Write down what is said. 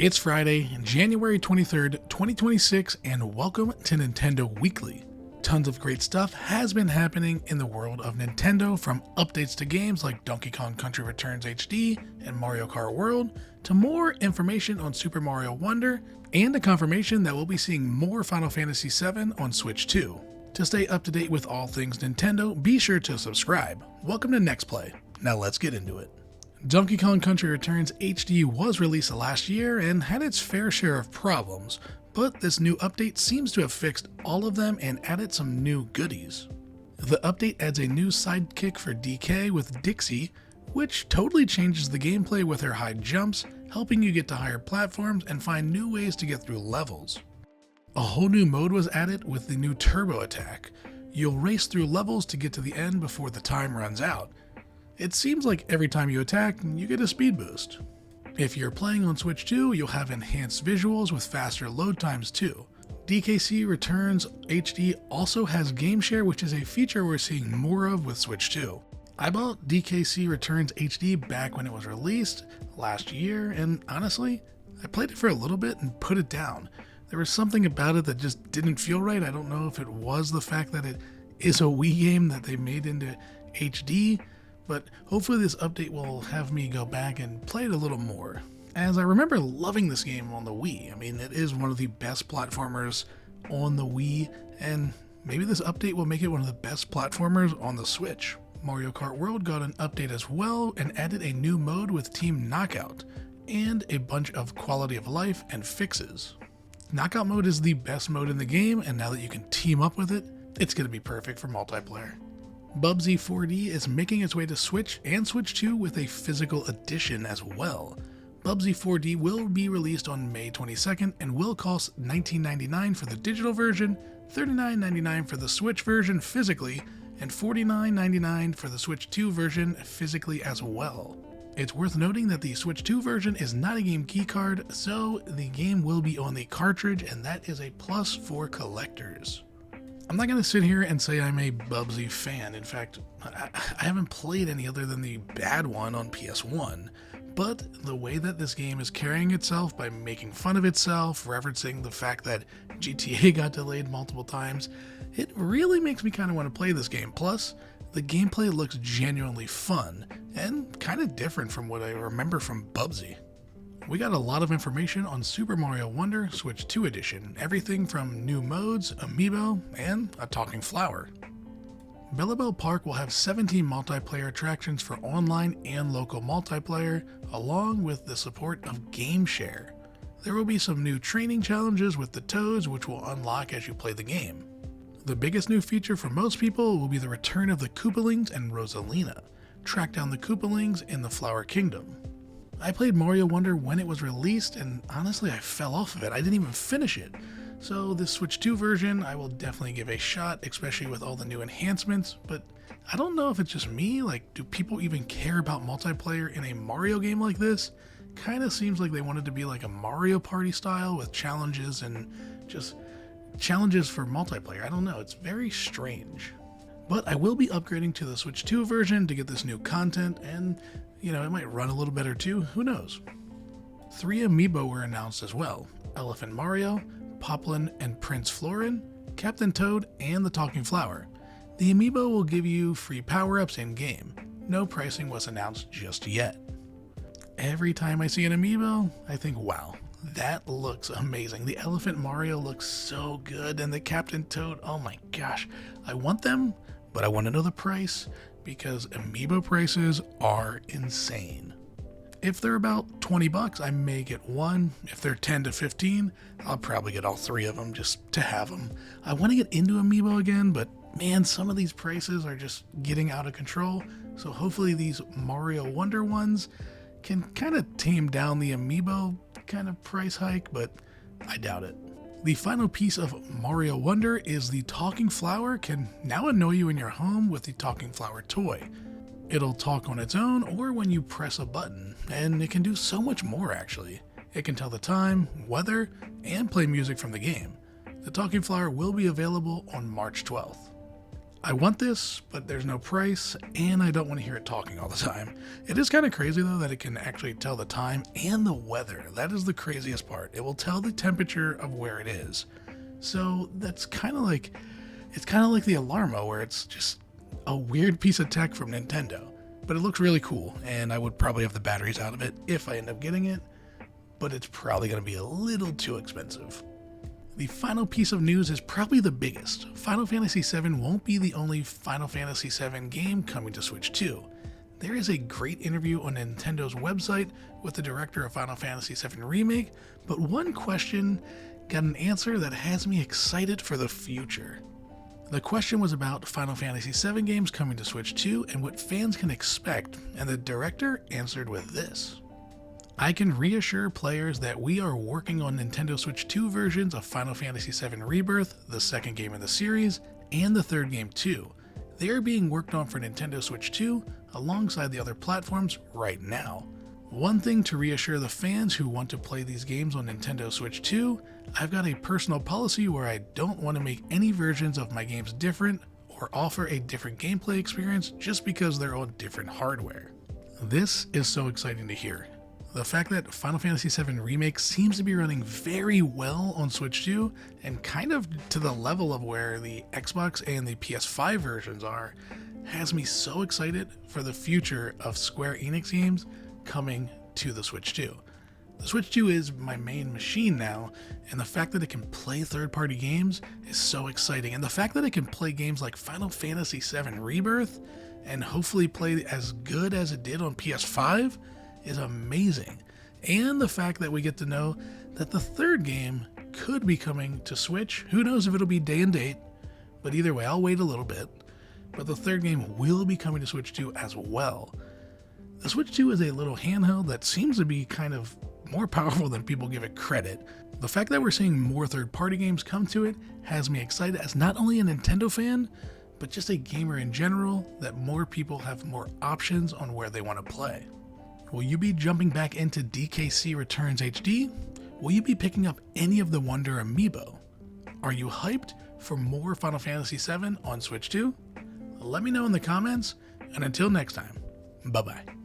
It's Friday, January 23rd, 2026, and welcome to Nintendo Weekly. Tons of great stuff has been happening in the world of Nintendo, from updates to games like Donkey Kong Country Returns HD and Mario Kart World, to more information on Super Mario Wonder, and a confirmation that we'll be seeing more Final Fantasy VII on Switch 2. To stay up to date with all things Nintendo, be sure to subscribe. Welcome to Next Play. Now let's get into it. Donkey Kong Country Returns HD was released last year and had its fair share of problems, but this new update seems to have fixed all of them and added some new goodies. The update adds a new sidekick for DK with Dixie, which totally changes the gameplay with her high jumps, helping you get to higher platforms and find new ways to get through levels. A whole new mode was added with the new turbo attack. You'll race through levels to get to the end before the time runs out. It seems like every time you attack, you get a speed boost. If you're playing on Switch 2, you'll have enhanced visuals with faster load times too. DKC Returns HD also has game share, which is a feature we're seeing more of with Switch 2. I bought DKC Returns HD back when it was released last year, and honestly, I played it for a little bit and put it down. There was something about it that just didn't feel right. I don't know if it was the fact that it is a Wii game that they made into HD, but hopefully this update will have me go back and play it a little more, as I remember loving this game on the Wii. I mean, it is one of the best platformers on the Wii, and maybe this update will make it one of the best platformers on the Switch. Mario Kart World got an update as well and added a new mode with Team Knockout, and a bunch of quality of life and fixes. Knockout mode is the best mode in the game, and now that you can team up with it, it's going to be perfect for multiplayer. Bubsy 4D is making its way to Switch and Switch 2 with a physical edition as well. Bubsy 4D will be released on May 22nd and will cost $19.99 for the digital version, $39.99 for the Switch version physically, and $49.99 for the Switch 2 version physically as well. It's worth noting that the Switch 2 version is not a game keycard, so the game will be on the cartridge, and that is a plus for collectors. I'm not going to sit here and say I'm a Bubsy fan. In fact, I haven't played any other than the bad one on PS1. But the way that this game is carrying itself by making fun of itself, referencing the fact that GTA got delayed multiple times, it really makes me kind of want to play this game. Plus, the gameplay looks genuinely fun and kind of different from what I remember from Bubsy. We got a lot of information on Super Mario Wonder Switch 2 Edition, everything from new modes, amiibo, and a talking flower. Bellabelle Park will have 17 multiplayer attractions for online and local multiplayer, along with the support of Game Share. There will be some new training challenges with the Toads, which will unlock as you play the game. The biggest new feature for most people will be the return of the Koopalings and Rosalina. Track down the Koopalings in the Flower Kingdom. I played Mario Wonder when it was released, and honestly I fell off of it. I didn't even finish it. So this Switch 2 version I will definitely give a shot, especially with all the new enhancements, but I don't know if it's just me. Like, do people even care about multiplayer in a Mario game like this? Kinda seems like they wanted to be like a Mario Party style with challenges and just challenges for multiplayer. I don't know, it's very strange. But I will be upgrading to the Switch 2 version to get this new content, and it might run a little better too, who knows. 3 amiibo were announced as well: Elephant Mario, Poplin and Prince Florin, Captain Toad, and the Talking Flower. The amiibo will give you free power-ups in-game. No pricing was announced just yet. Every time I see an amiibo, I think, wow, that looks amazing. The Elephant Mario looks so good, and the Captain Toad, oh my gosh. I want them, but I want to know the price, because amiibo prices are insane. If they're about $20, I may get one. If they're 10 to 15, I'll probably get all 3 of them just to have them. I want to get into amiibo again, but man, some of these prices are just getting out of control. So hopefully these Mario Wonder ones can kind of tame down the amiibo kind of price hike, but I doubt it. The final piece of Mario Wonder is the Talking Flower can now annoy you in your home with the Talking Flower toy. It'll talk on its own or when you press a button, and it can do so much more actually. It can tell the time, weather, and play music from the game. The Talking Flower will be available on March 12th. I want this, but there's no price, and I don't want to hear it talking all the time. It is kind of crazy though that it can actually tell the time and the weather. That is the craziest part. It will tell the temperature of where it is. So that's kind of like, it's kind of like the Alarmo, where it's just a weird piece of tech from Nintendo. But it looks really cool, and I would probably have the batteries out of it if I end up getting it, but it's probably going to be a little too expensive. The final piece of news is probably the biggest. Final Fantasy VII won't be the only Final Fantasy VII game coming to Switch 2. There is a great interview on Nintendo's website with the director of Final Fantasy VII Remake, but one question got an answer that has me excited for the future. The question was about Final Fantasy VII games coming to Switch 2 and what fans can expect, and the director answered with this. I can reassure players that we are working on Nintendo Switch 2 versions of Final Fantasy VII Rebirth, the second game in the series, and the third game too. They are being worked on for Nintendo Switch 2 alongside the other platforms right now. One thing to reassure the fans who want to play these games on Nintendo Switch 2, I've got a personal policy where I don't want to make any versions of my games different or offer a different gameplay experience just because they're on different hardware. This is so exciting to hear. The fact that Final Fantasy VII Remake seems to be running very well on Switch 2 and kind of to the level of where the Xbox and the PS5 versions are has me so excited for the future of Square Enix games coming to the Switch 2. The Switch 2 is my main machine now, and the fact that it can play third-party games is so exciting. And the fact that it can play games like Final Fantasy VII Rebirth and hopefully play as good as it did on PS5 is amazing. And the fact that we get to know that the third game could be coming to Switch. Who knows if it'll be day and date, but either way, I'll wait a little bit. But the third game will be coming to Switch 2 as well. The Switch 2 is a little handheld that seems to be kind of more powerful than people give it credit. The fact that we're seeing more third-party games come to it has me excited as not only a Nintendo fan, but just a gamer in general, that more people have more options on where they want to play. Will you be jumping back into DKC Returns HD? Will you be picking up any of the Wonder Amiibo? Are you hyped for more Final Fantasy VII on Switch 2? Let me know in the comments, and until next time, bye-bye.